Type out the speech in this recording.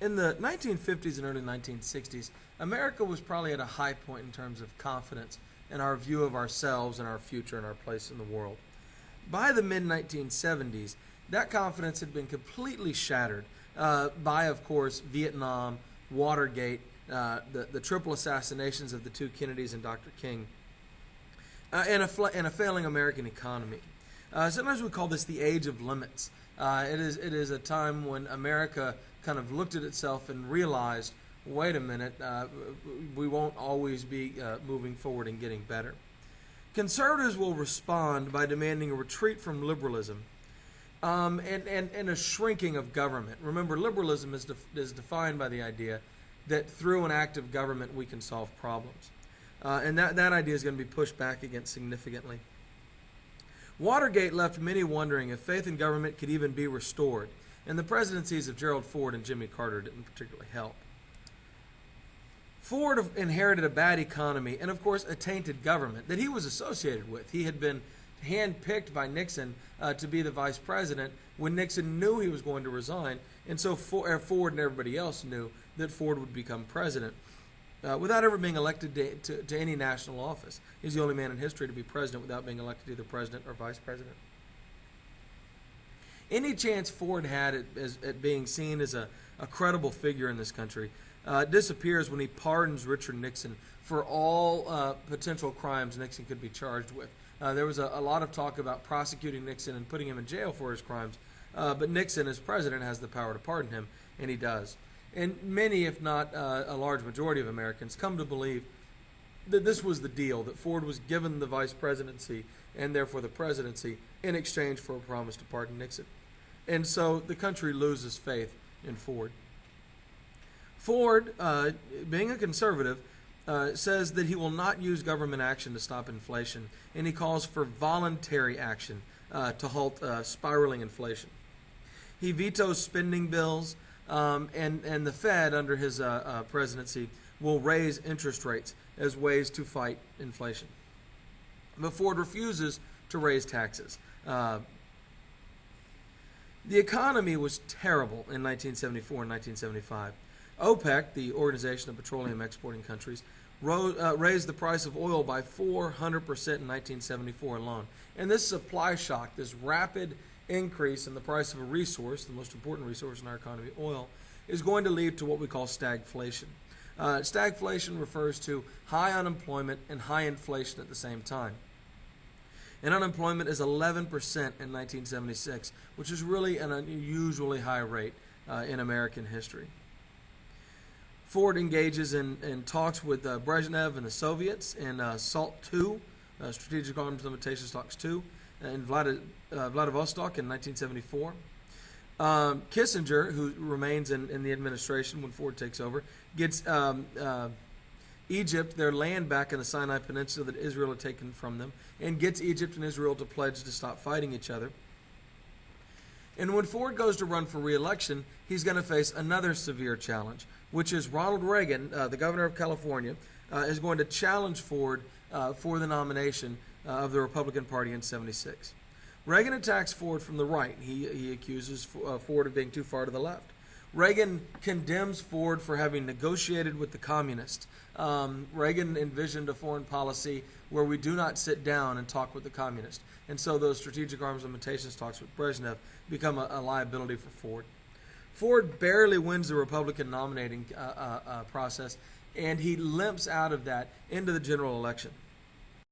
In the 1950s and early 1960s, America was probably at a high point in terms of confidence in our view of ourselves and our future and our place in the world. By the mid 1970s, that confidence had been completely shattered by, of course, Vietnam, Watergate, the triple assassinations of the two Kennedys and Dr. King, and a failing American economy. Sometimes we call this the age of limits. It is a time when America kind of looked at itself and realized, wait a minute, we won't always be moving forward and getting better. Conservatives will respond by demanding a retreat from liberalism and a shrinking of government. Remember, liberalism is defined by the idea that through an act of government we can solve problems. And that idea is going to be pushed back against significantly. Watergate left many wondering if faith in government could even be restored, and the presidencies of Gerald Ford and Jimmy Carter didn't particularly help. Ford inherited a bad economy and, of course, a tainted government that he was associated with. He had been handpicked by Nixon to be the vice president when Nixon knew he was going to resign, and so Ford and everybody else knew that Ford would become president without ever being elected to any national office. He's the only man in history to be president without being elected to either president or vice president. Any chance Ford had at being seen as a credible figure in this country disappears when he pardons Richard Nixon for all potential crimes Nixon could be charged with. There was a lot of talk about prosecuting Nixon and putting him in jail for his crimes, but Nixon, as president, has the power to pardon him, and he does. And many, if not a large majority of Americans, come to believe that this was the deal, that Ford was given the vice presidency and therefore the presidency in exchange for a promise to pardon Nixon. And so the country loses faith in Ford. Ford, being a conservative, says that he will not use government action to stop inflation, and he calls for voluntary action to halt spiraling inflation. He vetoes spending bills, and the Fed, under his presidency, will raise interest rates as ways to fight inflation. But Ford refuses to raise taxes. The economy was terrible in 1974 and 1975. OPEC, the Organization of Petroleum Exporting Countries, raised the price of oil by 400% in 1974 alone. And this supply shock, this rapid increase in the price of a resource, the most important resource in our economy, oil, is going to lead to what we call stagflation. Stagflation refers to high unemployment and high inflation at the same time. And unemployment is 11% in 1976, which is really an unusually high rate in American history. Ford engages in talks with Brezhnev and the Soviets in SALT II, Strategic Arms Limitations Talks II, in Vladivostok in 1974. Kissinger, who remains in the administration when Ford takes over, gets Egypt their land back in the Sinai Peninsula that Israel had taken from them, and gets Egypt and Israel to pledge to stop fighting each other. And when Ford goes to run for re-election, he's going to face another severe challenge, which is Ronald Reagan, the governor of California, is going to challenge Ford for the nomination of the Republican Party in '76. Reagan attacks Ford from the right. He accuses Ford of being too far to the left. Reagan condemns Ford for having negotiated with the communists. Reagan envisioned a foreign policy where we do not sit down and talk with the communists. And so those strategic arms limitations talks with Brezhnev become a liability for Ford. Ford barely wins the Republican nominating process, and he limps out of that into the general election.